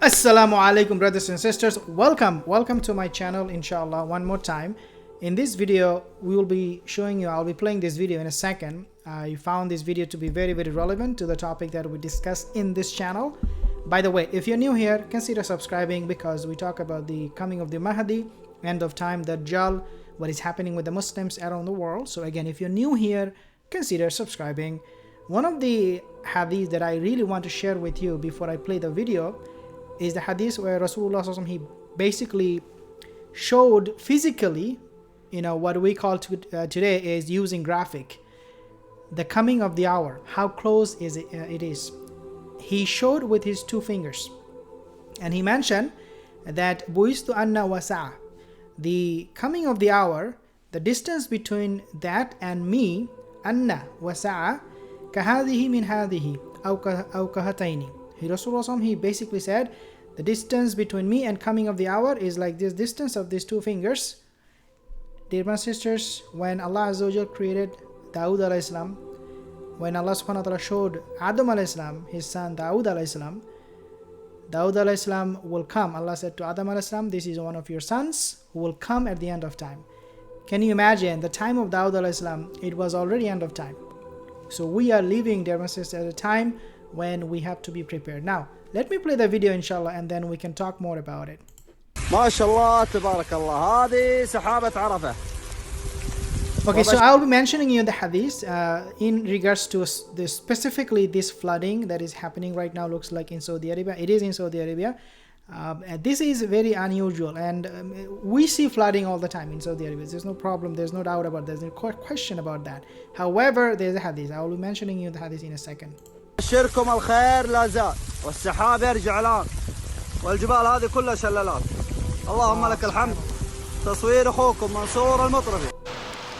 Assalamu alaikum, brothers and sisters. Welcome to my channel, inshallah. One more time. In this video, we will be showing you, I'll be playing this video in a second. I found this video to be very relevant to the topic that we discuss in this channel. By the way, if you're new here, consider subscribing because we talk about the coming of the Mahdi, end of time, Dajjal, what is happening with the Muslims around the world. So again, if you're new here, consider subscribing. One of the hadith that I really want to share with you before I play the video is the hadith where Rasulullah SAW, he basically showed physically, what we call today is using graphic, the coming of the hour, how close is it is. He showed with his two fingers, and he mentioned that buistu anna wasa'a, the coming of the hour, the distance between that and me, anna wasa'a kahadihi min hadihi aw kahataini. Rasulullah, he basically said the distance between me and coming of the hour is like this distance of these two fingers. Dear brothers and sisters, when Allah Azza wa Jal created Dawood alayhi salam, when Allah subhanahu wa ta'ala showed Adam alayhi salam, his son Dawood alayhi salam, Dawood alayhi salam will come. Allah said to Adam alayhi salam, this is one of your sons who will come at the end of time. Can you imagine the time of Dawood alayhi salam? It was already end of time. So we are living, dear brothers and sisters, at a time when we have to be prepared. Now, let me play the video inshallah and then we can talk more about it. MashaAllah, tabarakallah. هذه سحابة عرفة. Okay, so I'll be mentioning you the hadith in regards to specifically this flooding that is happening right now. Looks like in Saudi Arabia. It is in Saudi Arabia. This is very unusual, and we see flooding all the time in Saudi Arabia. There's no problem, there's no doubt about that, there's no question about that. However, there's a hadith. I will be mentioning you the hadith in a second. أبشركم الخير لا زال والسحاب يرجع الآن والجبال هذه كلها شلالات. اللهم لك الحمد. تصوير أخوكم منصور المطربي.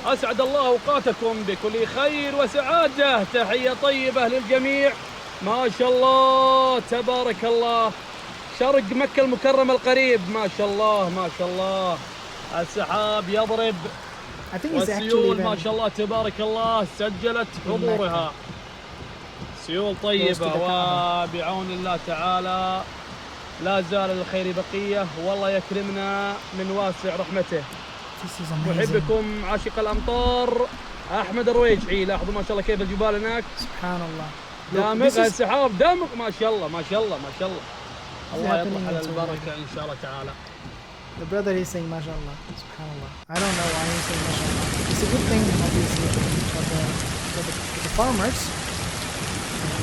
أسعد الله أوقاتكم بكل خير وسعادة. تحية طيبة للجميع. ما شاء الله تبارك الله. شرق مكة المكرمة القريب. ما شاء الله ما شاء الله. السحاب يضرب والسيول ما شاء الله تبارك الله سجلت حضورها. سيول طيبة وبعون الله تعالى لا زال الخير بقية والله يكرمنا من واسع رحمته. محبكم عاشق الأمطار أحمد الرويجعي. لاحظوا ما شاء الله كيف الجبال هناك. سبحان الله. دامغ السحاب دامغ ما شاء الله ما شاء الله ما شاء الله. الله يطلع على البركة إن شاء الله تعالى. The brother is saying mashallah. Subhanallah. I don't know why he's saying mashallah. It's a good thing obviously for the farmers.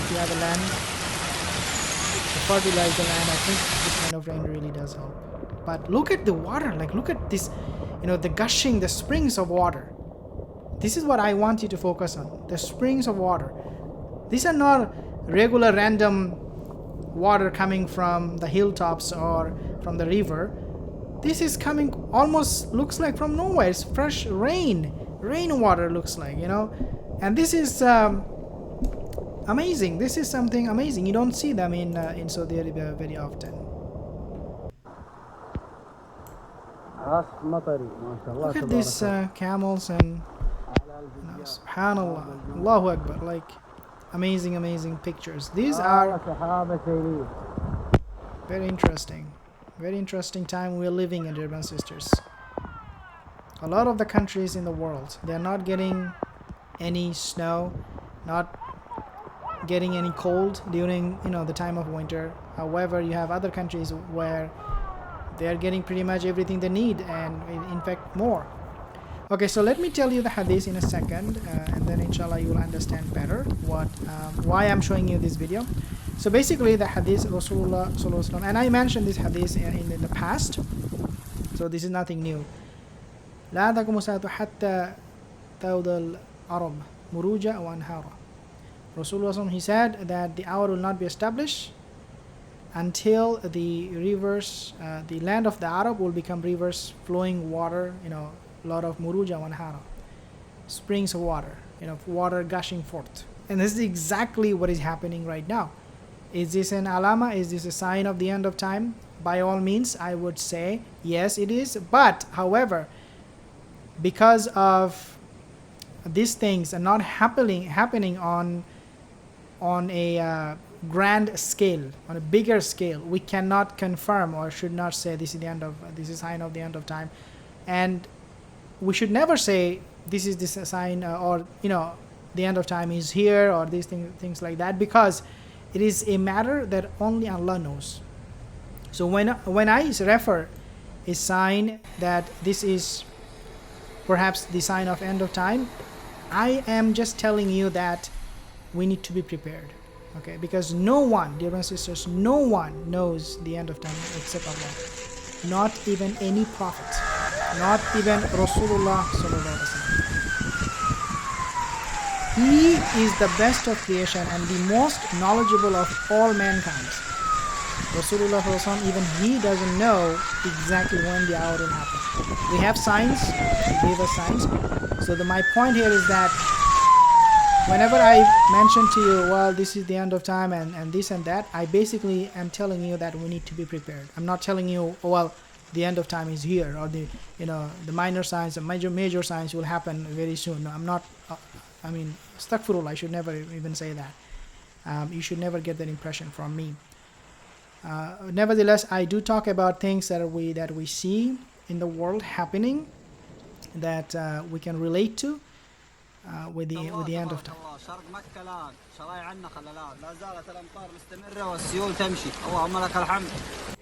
If you have a land, to fertilize the land, I think this kind of rain really does help. But look at the water, like look at this, the gushing, the springs of water. This is what I want you to focus on, the springs of water. These are not regular random water coming from the hilltops or from the river. This is coming almost looks like from nowhere. It's fresh rainwater looks like, and this is amazing. This is something amazing. You don't see them in Saudi Arabia very often. Look at these camels and subhanallah, Allahu Akbar, like amazing pictures. These are very interesting time we're living in, dear brothers and sisters. A lot of the countries in the world, they're not getting any snow, not getting any cold during the time of winter. However, you have other countries where they are getting pretty much everything they need, and in fact more. Okay, so let me tell you the hadith in a second, and then inshallah you will understand better why I'm showing you this video. So basically the hadith Rasulullah sallallahu alaihi wasallam, and I mentioned this hadith in the past, so this is nothing new. لا تقوم الساعة حتى تودى العرب مروجا وأنهارا. Rasulullah, he said that the hour will not be established until the rivers, the land of the Arab will become rivers, flowing water, a lot of muruja wanhara, springs of water, water gushing forth. And this is exactly what is happening right now. Is this an alama? Is this a sign of the end of time? By all means, I would say yes, it is. But however, because of these things are not happening on a grand scale, on a bigger scale, we cannot confirm or should not say this is sign of the end of time, and we should never say this is this sign or the end of time is here or these things like that, because it is a matter that only Allah knows. So when I refer a sign that this is perhaps the sign of end of time, I am just telling you that we need to be prepared, okay? Because no one, dear brothers and sisters, no one knows the end of time except Allah. Not even any prophet, not even Rasulullah sallallahu alaihi wasallam. He is the best of creation and the most knowledgeable of all mankind. Rasulullah sallallahu alaihi wasallam, even he doesn't know exactly when the hour will happen. We have signs, he gave us signs. So my point here is that whenever I mention to you, well, this is the end of time and this and that, I basically am telling you that we need to be prepared. I'm not telling you, oh, well, the end of time is here, or the minor signs, the major signs will happen very soon. No, I'm not. Astaghfirullah, I should never even say that. You should never get that impression from me. Nevertheless, I do talk about things that we see in the world happening, that we can relate to with the end of time.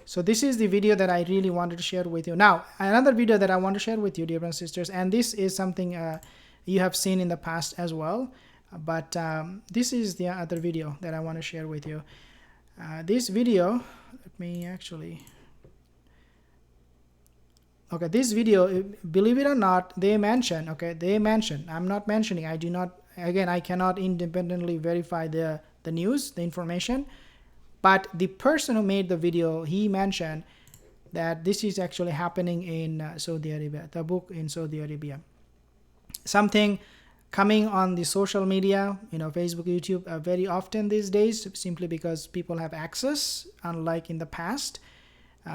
So this is the video that I really wanted to share with you. Now, another video that I want to share with you, dear brothers and sisters, and this is something you have seen in the past as well, but this is the other video that I want to share with you. This video, let me actually... Okay, this video, believe it or not, they mention, I'm not mentioning, I cannot independently verify the news, the information, but the person who made the video, he mentioned that this is actually happening in Saudi Arabia, Tabuk in Saudi Arabia. Something coming on the social media, Facebook, YouTube, very often these days, simply because people have access, unlike in the past.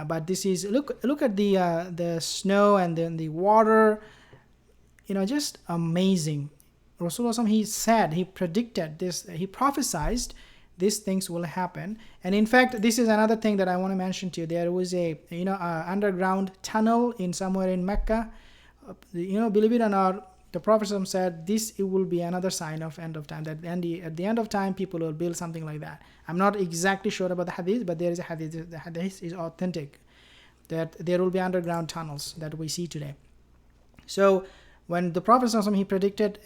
But this is, look at the snow and then the water, just amazing. Rasulullah, he predicted this, he prophesied these things will happen. And in fact, this is another thing that I want to mention to you. There was a underground tunnel somewhere in Mecca. Believe it or not, the Prophet said it will be another sign of end of time, that at the end of time people will build something like that. I'm not exactly sure about the hadith, but there is a hadith. The hadith is authentic, that there will be underground tunnels that we see today. So when the Prophet he predicted,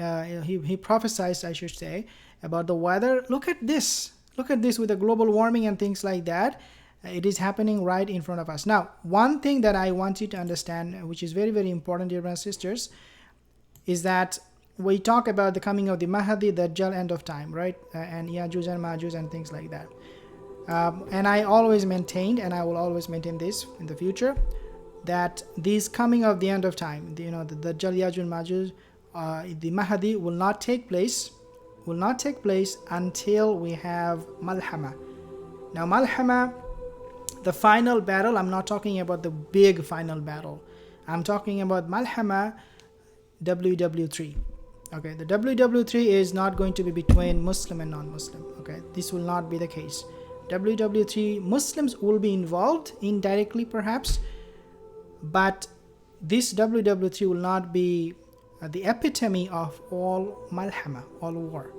he prophesied, I should say, about the weather. Look at this with the global warming and things like that. It is happening right in front of us. Now, one thing that I want you to understand, which is very, very important, dear brothers and sisters, is that we talk about the coming of the Mahdi, the Dajjal, end of time, right? And Yajuj and Majuj and things like that. And I always maintained, and I will always maintain this in the future, that this coming of the end of time, the Dajjal, Yajuj, Majuj, the Mahdi will not take place until we have Malhama. Now, Malhama, the final battle, I'm not talking about the big final battle. I'm talking about Malhama, WW3. Okay, the WW3 is not going to be between Muslim and non-Muslim. Okay, this will not be the case. WW3, Muslims will be involved indirectly perhaps, but this WW3 will not be the epitome of all Malhama, all war.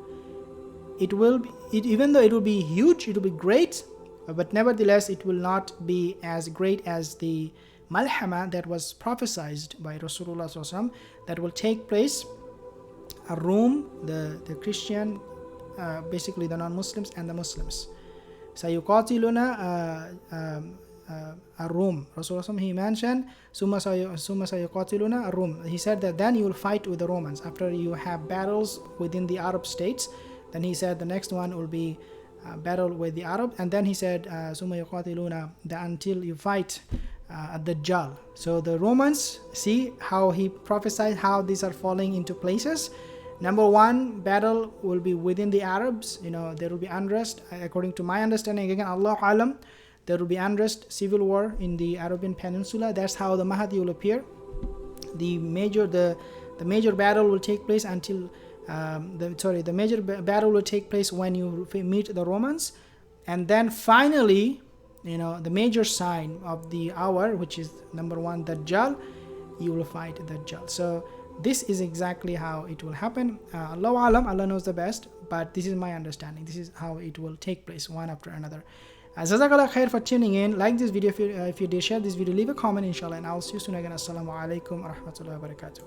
It will be, even though it will be huge, it will be great, but nevertheless it will not be as great as the Malhama that was prophesied by Rasulullah SAW, that will take place Rome, the Christian, basically the non-Muslims and the Muslims. Sayuqatiluna Rome. Rasulullah, he mentioned summa sayuqatiluna Rome. He said that then you will fight with the Romans after you have battles within the Arab states. Then he said the next one will be battle with the Arab, and then he said summa yuqatiluna, until you fight Dajjal. So the Romans, see how he prophesied how these are falling into places. Number one battle will be within the Arabs. There will be unrest, according to my understanding, again, Allahu Alam, there will be unrest, civil war in the Arabian Peninsula. That's how the Mahdi will appear. The major battle will take place until the major battle will take place when you meet the Romans, and then finally, you know, the major sign of the hour, which is number 1, Dajjal, you will fight Dajjal. So this is exactly how it will happen. Allahu Alam, Allah knows the best, but this is my understanding. This is how it will take place, one after another. Jazakallah khair for tuning in. Like this video if you did, share this video, leave a comment inshallah, and I'll see you soon again. Assalamu alaikum wa rahmatullahi wa barakatuh.